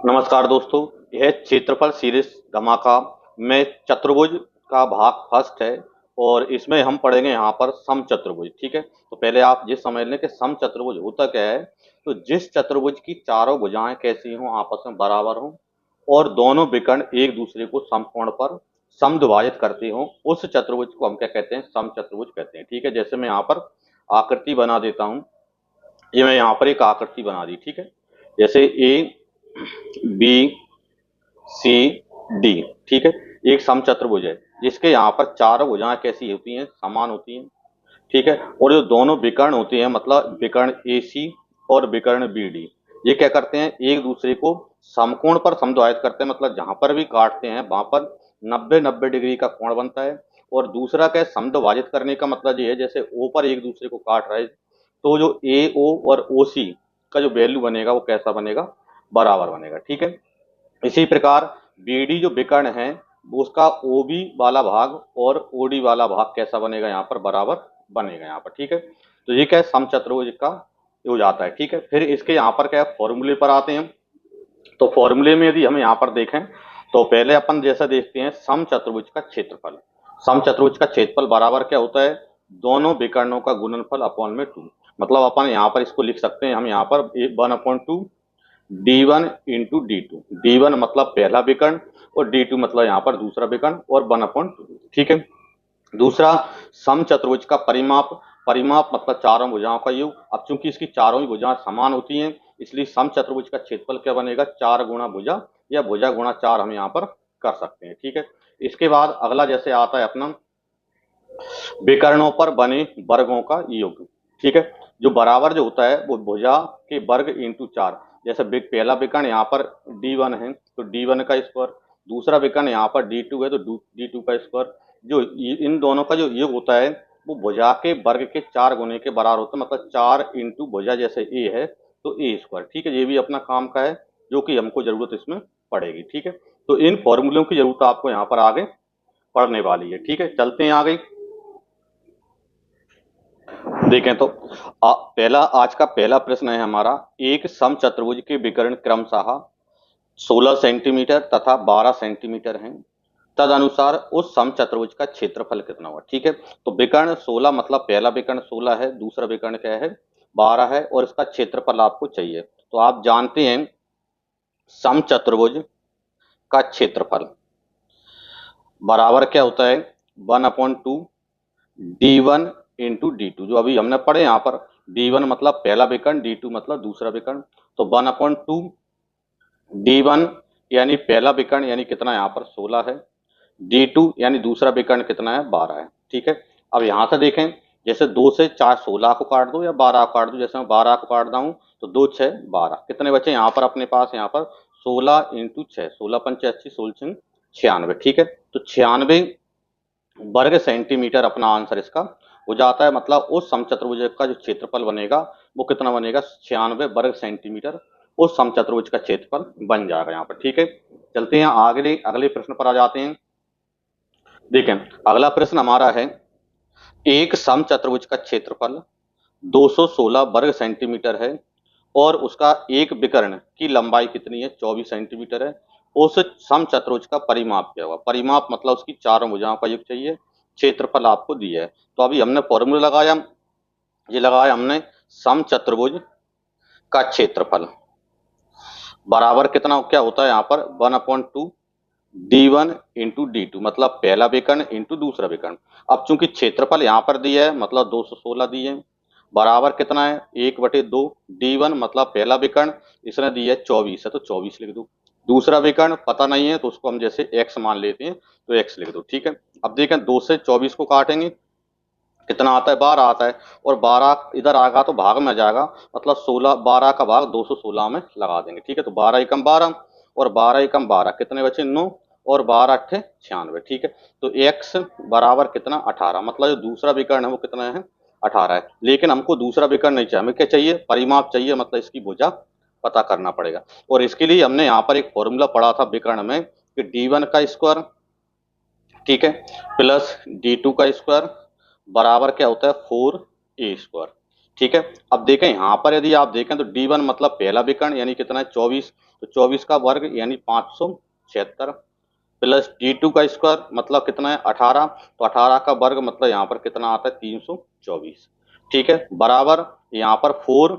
नमस्कार दोस्तों। यह क्षेत्रफल सीरीज धमाका में चतुर्भुज का भाग फर्स्ट है और इसमें हम पढ़ेंगे यहाँ पर समचतुर्भुज। ठीक है, तो पहले आप ये समझ लें कि समचतुर्भुज होता क्या है। तो जिस चतुर्भुज की चारों भुजाएं कैसी हों, आपस में बराबर हों और दोनों विकर्ण एक दूसरे को समकोण पर समद्विभाजित करते हों, उस चतुर्भुज को हम क्या कहते हैं? समचतुर्भुज कहते हैं। ठीक है, जैसे मैं यहाँ पर आकृति बना देता हूँ। ये मैं यहाँ पर एक आकृति बना दी। ठीक है, जैसे ए बी सी डी। ठीक है, एक समचतुर्भुज है जिसके यहाँ पर चारों भुजाएं कैसी होती हैं? समान होती हैं। ठीक है, और जो दोनों विकर्ण होते हैं, मतलब विकर्ण ए सी और विकर्ण बी डी, ये क्या करते हैं? एक दूसरे को समकोण पर समद्विभाजित करते हैं। मतलब जहां पर भी काटते हैं वहां पर 90-90 डिग्री का कोण बनता है। और दूसरा क्या है? समद्विभाजित करने का मतलब ये है, जैसे ओ पर एक दूसरे को काट रहा है तो जो ए ओ और ओ सी का जो वैल्यू बनेगा वो कैसा बनेगा? बराबर बनेगा। ठीक है, इसी प्रकार बीडी जो विकर्ण है उसका ओबी वाला भाग और ओडी वाला भाग कैसा बनेगा? यहाँ पर बराबर बनेगा यहाँ पर। ठीक है, तो ये क्या है? समचतुर्भुज का हो जाता है। ठीक है, फिर इसके यहाँ पर क्या है? फॉर्मूले पर आते हैं। तो फॉर्मूले में यदि हम यहाँ पर देखें तो पहले अपन जैसा देखते हैं समचतुर्भुज का क्षेत्रफल। समचतुर्भुज का क्षेत्रफल बराबर क्या होता है? दोनों विकर्णों का गुणनफल अपॉन में 2। मतलब अपन यहाँ पर इसको लिख सकते हैं हम यहाँ पर 1/2 D1 इंटू D2। D1 मतलब पहला विकर्ण और D2 मतलब यहाँ पर दूसरा विकर्ण और 1/2। ठीक है, दूसरा समचतुर्भुज का परिमाप। परिमाप मतलब चारों भुजाओं का योग। अब चूंकि इसकी चारों ही भुजाएं समान होती हैं इसलिए समचतुर्भुज का क्षेत्रफल क्या बनेगा? 4 गुणा भुजा या भुजा गुणा 4 हम यहाँ पर कर सकते हैं। ठीक है, इसके बाद अगला जैसे आता है अपना विकर्णों पर बने वर्गों का योग। ठीक है, जो बराबर जो होता है वो भुजा के वर्ग इंटू 4। जैसे पहला विकर्ण यहाँ पर D1 है तो D1 का स्क्वायर, दूसरा विकर्ण यहाँ पर D2 है तो D2 का स्क्वायर। जो इन दोनों का जो योग होता है वो भुजा के वर्ग के 4 गुने के बराबर होता है। मतलब 4 इंटू भुजा जैसे ए है तो ए स्क्वायर। ठीक है, ये भी अपना काम का है जो कि हमको जरूरत इसमें पड़ेगी। ठीक है, तो इन फॉर्मूलों की जरूरत आपको यहाँ पर आगे पढ़ने वाली है। ठीक है, चलते हैं आगे देखें तो पहला आज का पहला प्रश्न है हमारा, एक समचतुर्भुज के विकर्ण क्रमशः 16 सेंटीमीटर तथा 12 सेंटीमीटर हैं, तदनुसार उस समचतुर्भुज का क्षेत्रफल कितना हुआ? ठीक है, तो विकर्ण 16 मतलब पहला विकर्ण 16 है, दूसरा विकर्ण क्या है? 12 है और इसका क्षेत्रफल आपको चाहिए। तो आप जानते हैं समचतुर्भुज का क्षेत्रफल बराबर क्या होता है? 1/2 D1 इंटू D2, जो अभी हमने पढ़े यहाँ पर। D1 मतलब पहला विकर्ण, D2 मतलब दूसरा विकर्ण। तो 1/2 D1 यानी पहला विकर्ण यानी कितना? यहाँ पर 16 है। D2 यानी दूसरा विकर्ण कितना है? 12 है। ठीक है, अब यहाँ से देखें, जैसे 2 से 4 16 को काट दो या 12 को काट दो। जैसे मैं 12 को काट रहा हूँ तो 2 6 12, कितने बचे यहाँ पर अपने पास? यहाँ पर 16 इंटू 6, 16 पंचे 80, 16 96। ठीक है, तो 96 वर्ग सेंटीमीटर अपना आंसर इसका हो जाता है। मतलब उस समचतुर्भुज का जो क्षेत्रफल बनेगा वो कितना बनेगा? 96 वर्ग सेंटीमीटर उस समचतुर्भुज का क्षेत्रफल बन जाएगा यहाँ पर। ठीक है, चलते हैं अगले अगले प्रश्न पर आ जाते हैं। देखें, अगला प्रश्न हमारा है, एक समचतुर्भुज का क्षेत्रफल 216 वर्ग सेंटीमीटर है और उसका एक विकर्ण की लंबाई कितनी है? 24 सेंटीमीटर है। उस समचतुर्भुज का परिमाप क्या होगा? परिमाप मतलब उसकी चारों भुजाओं का योग चाहिए। क्षेत्रफल आपको दिया है। तो अभी हमने फॉर्मूला लगाया, ये लगाया हमने समचतुर्भुज का क्षेत्रफल बराबर कितना क्या होता है यहाँ पर? 1/2 D1 इंटू D2, मतलब पहला विकर्ण इंटू दूसरा विकर्ण। अब चूंकि क्षेत्रफल यहाँ पर दिया है मतलब 216 दिए है, बराबर कितना है? 1/2 D1 मतलब पहला विकर्ण, इसने दिया है 24 है तो 24 लिख दो। दूसरा विकर्ण पता नहीं है तो उसको हम जैसे x मान लेते हैं तो x लिख दो। ठीक है, अब देखें 2 से 24 को काटेंगे कितना आता है? 12 आता है। और 12 इधर आएगा तो भाग में आ जाएगा, मतलब 16 12 का भाग 216 में लगा देंगे। ठीक है, तो 12 एकम 12 और 12 एकम 12, कितने बचे? 9 और 12 अट्ठे 96। ठीक है, तो x बराबर कितना? 18। मतलब जो दूसरा विकर्ण है वो कितना है? 18 है। लेकिन हमको दूसरा विकर्ण नहीं चाहिए, हमें क्या चाहिए? परिमाप चाहिए, मतलब इसकी भुजा पता करना पड़ेगा। और इसके लिए हमने यहाँ पर एक फॉर्मूला पढ़ा था विकर्ण में कि D1 का स्क्वायर, ठीक है, प्लस D2 का स्क्वायर बराबर क्या होता है? 4a square. ठीक है। अब देखें यहाँ पर यदि आप देखें तो D1 मतलब पहला विकर्ण यानी कितना है 24, तो 24 का वर्ग यानी 576 प्लस D2 का स्क्वायर मतलब कितना है 18, तो 18 का वर्ग मतलब यहाँ पर कितना आता है 324। ठीक है, बराबर यहाँ पर 4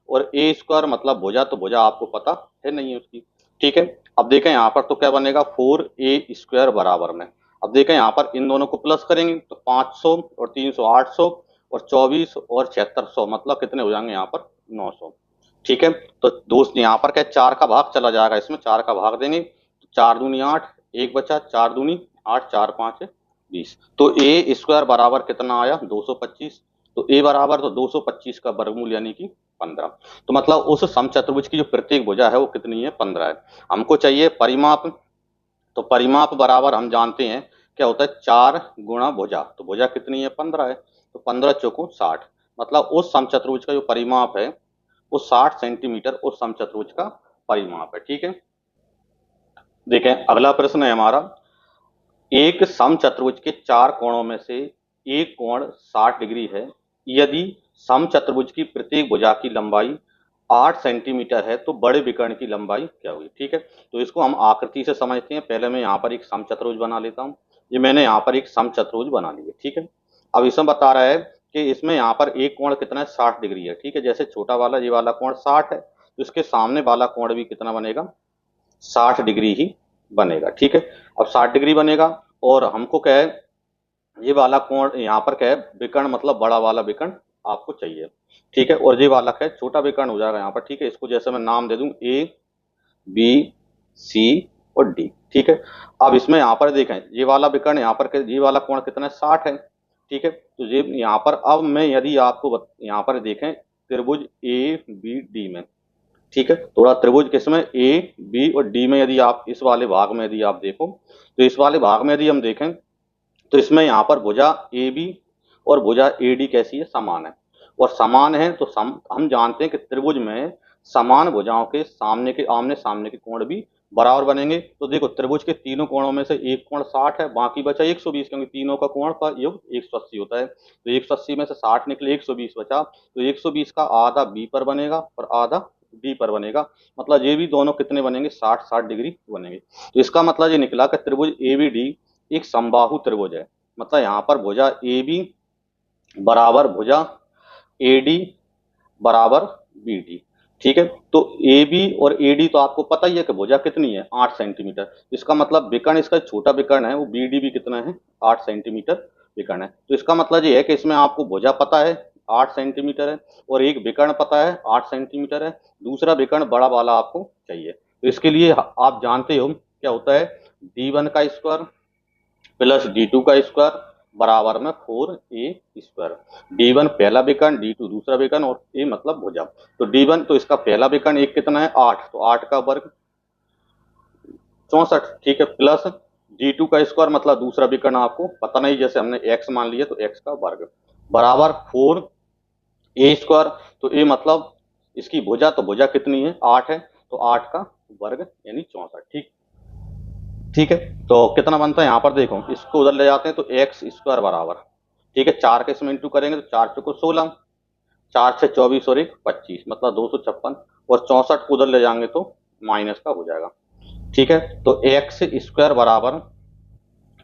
और A स्क्वायर मतलब भुजा, तो भुजा आपको पता है नहीं है उसकी। ठीक है, अब देखें यहाँ पर तो क्या बनेगा 4A स्क्वायर बराबर में, अब देखें यहाँ पर इन दोनों को प्लस करेंगे तो 500 और 300 800 और 24 और 7600 मतलब कितने हो जाएंगे यहाँ पर 900। ठीक है, तो दोस्त यहाँ पर क्या 4 का भाग चला जाएगा, इसमें 4 का भाग देंगे तो 4 दूनी 8, एक बचा 4 दूनी 8, 4 5 20, तो ए स्क्वायर बराबर कितना आया 225। तो ए बराबर तो 225 का वर्गमूल यानी कि 15। तो मतलब उस समचतुर्भुज की जो प्रत्येक भुजा है वो कितनी है 15 है। हमको चाहिए परिमाप, तो परिमाप बराबर हम जानते हैं क्या होता है 4 गुणा भुजा, तो भुजा कितनी है 15 है, तो 15 चौको 60, मतलब उस समचतुर्भुज का जो परिमाप है वो 60 सेंटीमीटर उस समचतुर्भुज का परिमाप है। ठीक है, देखें अगला प्रश्न है हमारा, एक समचतुर्भुज के 4 कोणों में से एक कोण 60 डिग्री है, यदि समचतुर्भुज की प्रत्येक भुजा की लंबाई 8 सेंटीमीटर है तो बड़े विकर्ण की लंबाई क्या होगी। ठीक है, तो इसको हम आकृति से समझते हैं। पहले मैं यहाँ पर एक समचतुर्भुज बना लेता हूँ, ये मैंने यहाँ पर एक समचतुर्भुज बना लिया। ठीक है, अब इसमें बता रहा है कि इसमें यहाँ पर एक कोण कितना है 60 डिग्री है। ठीक है, जैसे छोटा वाला ये वाला कोण 60 है तो इसके सामने वाला कोण भी कितना बनेगा 60 डिग्री ही बनेगा। ठीक है, अब 60 डिग्री बनेगा और हमको क्या है ये वाला कोण यहाँ पर क्या है विकर्ण मतलब बड़ा वाला विकर्ण आपको चाहिए। ठीक है, और ये वाला क्या है छोटा विकर्ण हो जाएगा यहाँ पर। ठीक है, इसको जैसे मैं नाम दे दूं ए बी सी और डी। ठीक है, अब इसमें यहाँ पर देखें ये वाला विकर्ण यहाँ पर ये वाला कोण कितना है 60 है। ठीक है, तो ये यहाँ पर अब मैं यदि आपको यहाँ पर देखें त्रिभुज ए बी डी में, ठीक है, थोड़ा त्रिभुज किसमें ए बी और डी में, यदि आप इस वाले भाग में यदि आप देखो तो इस वाले भाग में यदि हम देखें तो इसमें यहाँ पर भुजा ए बी और भुजा ए डी कैसी है समान है, और समान है तो हम जानते हैं कि त्रिभुज में समान भुजाओं के सामने के आमने सामने के कोण भी बराबर बनेंगे। तो देखो त्रिभुज के तीनों कोणों में से एक कोण 60 है, बाकी बचा 120, क्योंकि तीनों का कोण का योग 180 होता है। तो 180 में से 60 निकले 120 बचा, तो 120 का आधा बी पर बनेगा और आधा डी पर बनेगा, मतलब ये भी दोनों कितने बनेंगे 60-60 डिग्री बनेंगे। तो इसका मतलब ये निकला कि त्रिभुज ए बी डी एक समबाहु त्रिभुज है, मतलब यहाँ पर भुजा ए बी बराबर भुजा ए डी बराबर बी डी। ठीक है, तो ए बी और ए डी तो आपको पता ही है कि भुजा कितनी है 8 सेंटीमीटर, इसका मतलब विकर्ण इसका छोटा विकर्ण है वो बी डी भी कितना है 8 सेंटीमीटर विकर्ण है। तो इसका मतलब ये है कि इसमें आपको भुजा पता है 8 सेंटीमीटर है और एक विकर्ण पता है 8 सेंटीमीटर है, दूसरा विकर्ण बड़ा वाला आपको चाहिए। तो इसके लिए आप जानते हो क्या होता है D1 का स्क्वायर प्लस D2 का स्क्वायर बराबर में 4A स्क्वायर। D1 पहला विकर्ण, D2 दूसरा विकर्ण और A मतलब भुजा। तो D1 तो इसका पहला विकर्ण एक कितना है 8, तो 8 का वर्ग 64। ठीक है, प्लस D2 का स्क्वायर मतलब दूसरा विकर्ण आपको पता नहीं, जैसे हमने x मान लिया तो x का वर्ग बराबर 4A स्क्वायर। तो A मतलब इसकी भुजा, तो भुजा कितनी है 8 है, तो 8 का वर्ग यानी 64। ठीक, ठीक है, तो कितना बनता है यहाँ पर देखो इसको उधर ले जाते हैं तो एक्स स्क्वायर बराबर, ठीक है 4 के इसमें इंटू करेंगे तो 4 चौको 16, 4 से 24 और 1 25 मतलब 256, और 64 को उधर ले जाएंगे तो माइनस का हो जाएगा। ठीक है, तो एक्स स्क्वायर बराबर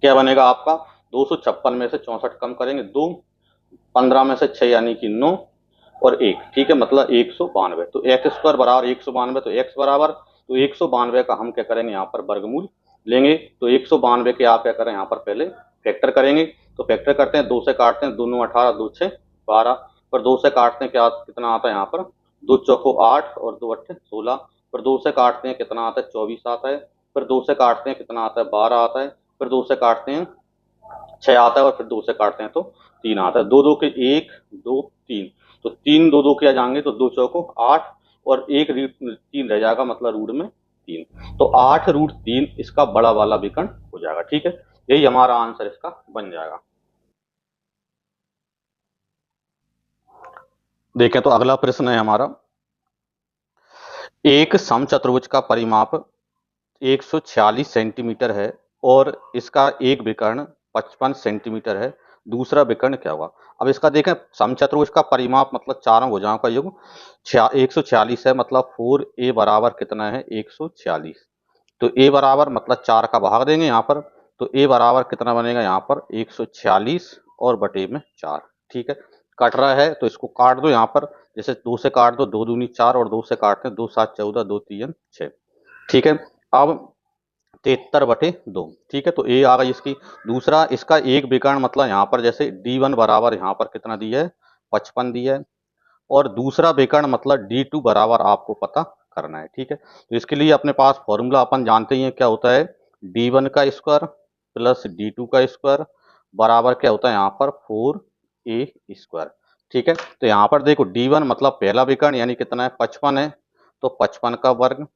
क्या बनेगा आपका 256 में से 64 कम करेंगे 2, 15 में से 6 यानी कि 9 और 1। ठीक है, मतलब 192। तो एक्स स्क्वायर बराबर 192, तो एक्स बराबर तो 192 का हम क्या करेंगे यहाँ पर वर्गमूल लेंगे। तो 192 के आप क्या करें यहाँ पर पहले फैक्टर करेंगे, तो फैक्टर करते हैं 2 से काटते हैं, दोनों 18 2 6 12, पर 2 से काटते हैं क्या कितना आता है यहाँ पर 2 चौको 8 और 2 8 16, पर 2 से काटते हैं कितना आता है 24 आता है, फिर 2 से काटते हैं कितना आता है 12 आता है, फिर 2 से काटते हैं 6 आता है और फिर 2 से काटते हैं तो 3 आता है। 2 2 के 1 2 3, तो 3 2 2 किया जाएंगे तो 2 चौको 8 और 1 3 रह जाएगा, मतलब रूट में 3, तो 8 रूट 3 इसका बड़ा वाला विकर्ण हो जाएगा। ठीक है, यही हमारा आंसर इसका बन जाएगा। देखें तो अगला प्रश्न है हमारा, एक समचतुर्भुज का परिमाप 146 सेंटीमीटर है और इसका एक विकर्ण 55 सेंटीमीटर है, दूसरा विकर्ण क्या होगा। अब इसका देखें, समचतुर्भुज का परिमाप मतलब चारों भुजाओं का योग 146 है, मतलब 4a बराबर कितना है 146। तो a बराबर मतलब 4 का भाग देंगे यहाँ पर, तो a बराबर कितना बनेगा यहाँ पर 146 और बटे में 4। ठीक है, कट रहा है तो इसको काट दो यहाँ पर, जैसे 2 से काट दो, 2 दूनी 4 और 2 से काटते हैं 2 7 14, 2 3 6। ठीक है, अब 73/2। ठीक है, तो ए आ गई इसकी। दूसरा, इसका एक विकर्ण मतलब यहाँ पर जैसे d1 बराबर यहाँ पर कितना दिया है 55 दिया है, और दूसरा विकर्ण मतलब d2 बराबर आपको पता करना है। ठीक है, तो इसके लिए अपने पास फॉर्मूला अपन जानते ही हैं, क्या होता है d1 का स्क्वायर प्लस d2 का स्क्वायर बराबर क्या होता है यहाँ पर 4a स्क्वायर। ठीक है, तो यहाँ पर देखो d1 मतलब पहला विकर्ण यानी कितना है 55 है, तो 55 का वर्ग।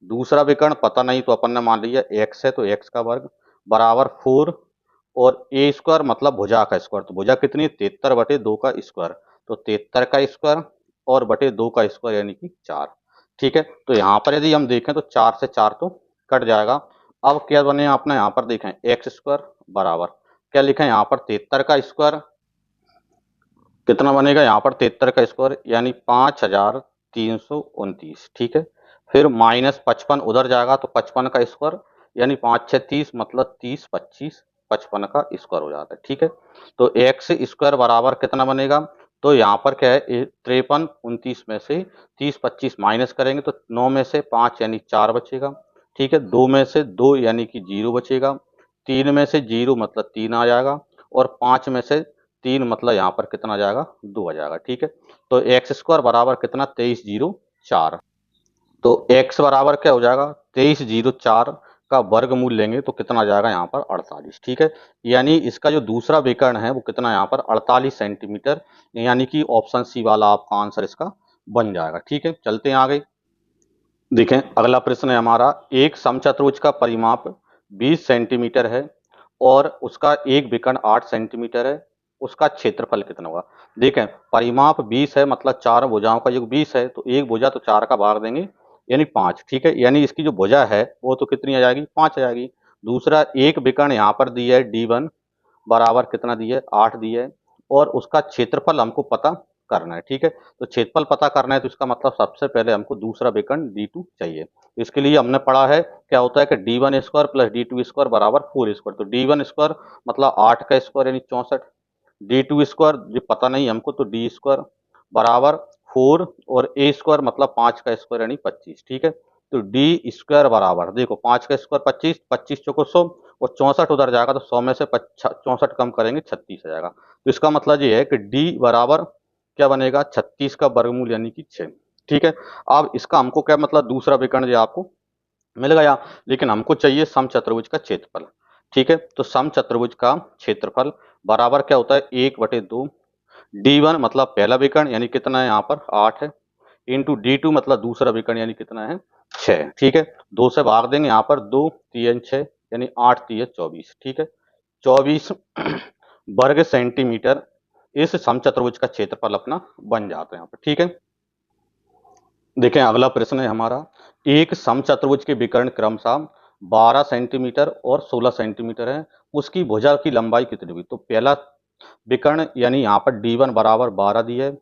दूसरा विकर्ण पता नहीं तो अपन ने मान लिया x है, तो x का वर्ग बराबर 4, और ए स्क्वायर मतलब भुजा का स्क्वायर, तो भुजा कितनी है 73/2 का स्क्वायर, तो 73 का स्क्वायर और बटे 2 का स्क्वायर यानी कि 4। ठीक है, तो यहाँ पर यदि हम देखें तो 4 से 4 तो कट जाएगा। अब क्या बने आपने यहाँ पर देखें एक्स स्क्वायर बराबर क्या लिखा है यहाँ पर 73 का स्क्वायर, कितना बनेगा यहाँ पर 73 का स्क्वायर यानी 5329। ठीक है, फिर -55 उधर जाएगा तो 55 का स्क्वायर यानी 5 6 30 मतलब 30 25 55 का स्क्वायर हो जाता है। ठीक है, तो एक्स स्क्वायर बराबर कितना बनेगा, तो यहाँ पर क्या है 53 29 में से 30 25 माइनस करेंगे तो 9 में से 5 यानी 4 बचेगा। ठीक है, 2 में से 2 यानी कि 0 बचेगा, 3 में से 0 मतलब 3 आ जाएगा, और 5 में से 3 मतलब यहाँ पर कितना आ जाएगा 2 आ जाएगा। ठीक है, तो एक्स स्क्वायर बराबर कितना 2304। तो x बराबर क्या हो जाएगा 2304 का वर्गमूल लेंगे तो कितना आ जाएगा यहाँ पर 48। ठीक है, यानी इसका जो दूसरा विकर्ण है वो कितना यहाँ पर 48 सेंटीमीटर, यानी कि ऑप्शन सी वाला आपका आंसर इसका बन जाएगा। ठीक है, चलते हैं आगे। देखें अगला प्रश्न है हमारा, एक समचतुर्भुज का परिमाप 20 सेंटीमीटर है और उसका एक विकर्ण 8 सेंटीमीटर है, उसका क्षेत्रफल कितना होगा। देखें परिमाप 20 है मतलब चार भुजाओं का योग 20 है, तो एक भुजा तो 4 का भाग देंगे यानी 5। ठीक है, यानी इसकी जो भुजा है वो तो कितनी आ जाएगी 5 आ जाएगी। दूसरा, एक विकर्ण यहाँ पर दिया है d1 बराबर कितना दिया है 8 दिया है, और उसका क्षेत्रफल हमको पता करना है। ठीक है, तो क्षेत्रफल पता करना है तो इसका मतलब सबसे पहले हमको दूसरा विकर्ण d2 चाहिए। तो इसके लिए हमने पढ़ा है क्या होता है कि d1 square plus d2 square बराबर 4 स्क्वायर, तो d1 स्क्वायर मतलब 8 का स्क्वायर यानी 64, d2 स्क्वायर जो पता नहीं हमको तो d स्क्वायर बराबर 4, और a स्क्वायर मतलब 5 का स्क्वायर यानी 25। ठीक है, तो d स्क्वायर बराबर देखो 5 का स्क्वायर 25, 25 चौको 100, और 64 उधर जाएगा तो 100 में से 64 कम करेंगे 36 आ जाएगा। तो इसका मतलब ये है कि d बराबर क्या बनेगा 36 का वर्गमूल यानी कि 6। ठीक है, अब इसका हमको क्या मतलब दूसरा विकर्ण जो आपको मिल गया, लेकिन हमको चाहिए समचतुर्भुज का क्षेत्रफल। ठीक है, तो समचतुर्भुज का क्षेत्रफल बराबर क्या होता है 1/2 d1 मतलब पहला विकर्ण यानी कितना है यहाँ पर 8 है, इंटू d2 मतलब दूसरा विकर्ण यानी कितना है 6। ठीक है, 2 से भाग देंगे यहाँ पर 2 3 6 यानी 8 3 24। ठीक है, 24 वर्ग सेंटीमीटर इस समचतुर्भुज का क्षेत्रफल अपना बन जाता है यहाँ पर। ठीक है, देखें अगला प्रश्न है हमारा, एक समचतुर्भुज के विकर्ण क्रमशः 12 सेंटीमीटर और 16 सेंटीमीटर है, उसकी भुजा की लंबाई कितनी हुई। तो पहला विकर्ण यानी यहाँ पर d1 बराबर 12 दिया है,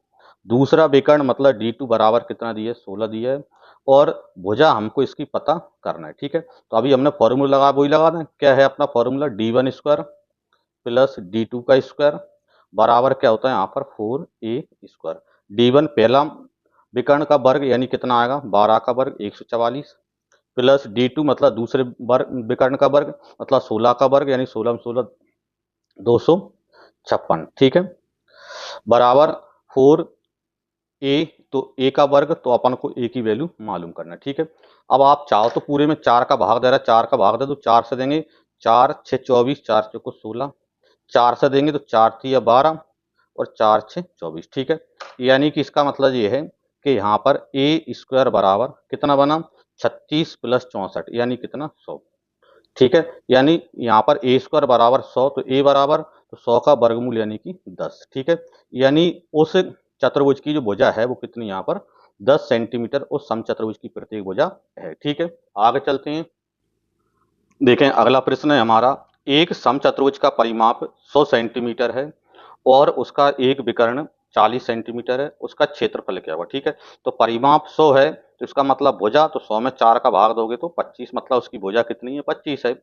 दूसरा विकर्ण मतलब d2 बराबर कितना दिया है 16 दिया है, और भुजा हमको इसकी पता करना है। ठीक है, तो अभी हमने फॉर्मूला लगा वही लगा दें, क्या है अपना formula d1 square plus d2 का स्क्वायर बराबर क्या होता है यहाँ पर 4a स्क्वायर। d1 पहला विकर्ण का वर्ग यानी कितना आएगा 12 का वर्ग 144, प्लस d2 मतलब दूसरे वर्ग विकर्ण का वर्ग मतलब 16 का वर्ग यानी 16 16 256। ठीक है, बराबर 4a, तो a का वर्ग तो अपन को a की वैल्यू मालूम करना है। ठीक है, अब आप चाहो तो पूरे में 4 का भाग दे रहा है, 4 का भाग दे तो 4 से देंगे 4 6 24, 4 चौको 16, 4 से देंगे तो 4 3 12 और 4 6 24। ठीक है, यानी कि इसका मतलब ये है कि यहाँ पर a स्क्वायर बराबर कितना बना 36 प्लस 64 यानी कितना 100। ठीक है, यानी यहाँ पर a स्क्वायर बराबर 100, तो a बराबर तो 100 का वर्गमूल यानी कि 10। ठीक है, यानी उस चतुर्भुज की जो भुजा है वो कितनी यहाँ पर 10 सेंटीमीटर उस समचतुर्भुज की प्रत्येक भुजा है। ठीक है, आगे चलते हैं। देखें अगला प्रश्न है हमारा, एक समचतुर्भुज का परिमाप 100 सेंटीमीटर है और उसका एक विकर्ण 40 सेंटीमीटर है, उसका क्षेत्रफल क्या हुआ। ठीक है, तो परिमाप 100 है तो इसका मतलब भुजा, तो 100 में 4 का भाग दोगे तो 25, मतलब उसकी भुजा कितनी है, 25 है।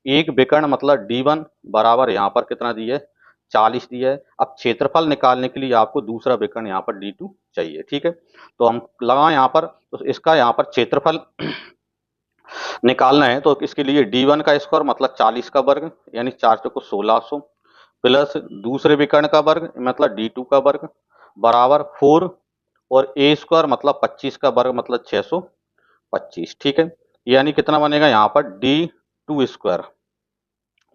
एक विकर्ण मतलब D1 बराबर यहाँ पर कितना दिया है, 40 दिया है। अब क्षेत्रफल निकालने के लिए आपको दूसरा विकर्ण यहाँ पर D2 चाहिए। ठीक है, तो हम लगाएं यहाँ पर, तो इसका यहाँ पर क्षेत्रफल निकालना है तो इसके लिए D1 का स्क्वायर मतलब 40 का वर्ग यानी 4 चौको 1600 प्लस दूसरे विकर्ण का वर्ग मतलब D2 का वर्ग बराबर 4 और ए स्क्वायर मतलब 25 का वर्ग मतलब 625। ठीक है, यानी कितना बनेगा यहाँ पर D2 स्क्वायर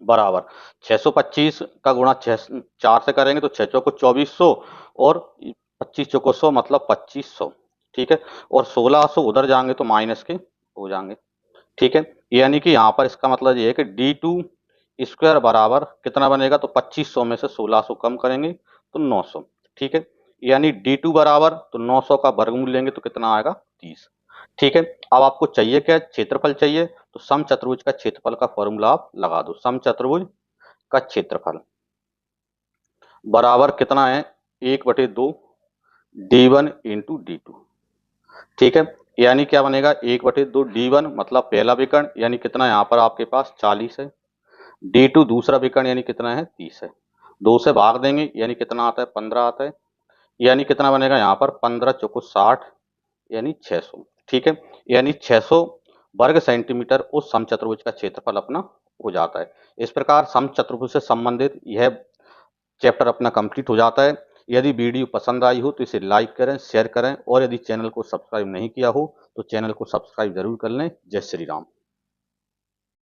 बराबर 625 का गुणा 4 से करेंगे तो 6 चौको 2400 और 25 चौको 100 मतलब 2500। ठीक है, और 1600 उधर जाएंगे तो माइनस के हो जाएंगे। ठीक है, यानी कि यहाँ पर इसका मतलब ये है कि D2 स्क्वायर बराबर कितना बनेगा, तो 2500 में से 1600 कम करेंगे तो 900। ठीक है, यानी D2 बराबर तो 900 का वर्गमूल लेंगे तो कितना आएगा, 30। ठीक है, अब आपको चाहिए क्या, क्षेत्रफल चाहिए, तो समचतुर्भुज का क्षेत्रफल का फॉर्मूला आप लगा दो। समचतुर्भुज का क्षेत्रफल बराबर कितना है, 1/2 D1 इंटू D2। ठीक है, यानी क्या बनेगा, 1/2 D1 मतलब पहला विकर्ण यानी कितना, यहाँ पर आपके पास 40 है। D2 दूसरा विकर्ण यानी कितना है, 30 है। 2 से भाग देंगे यानी कितना आता है, 15 आता है। यानी कितना बनेगा यहाँ पर, 15 चौको 60 यानी 600। ठीक है, यानी 600 वर्ग सेंटीमीटर उस समचतुर्भुज का क्षेत्रफल अपना हो जाता है। इस प्रकार समचतुर्भुज से संबंधित यह चैप्टर अपना कंप्लीट हो जाता है। यदि वीडियो पसंद आई हो तो इसे लाइक करें, शेयर करें और यदि चैनल को सब्सक्राइब नहीं किया हो तो चैनल को सब्सक्राइब जरूर कर लें। जय श्री राम।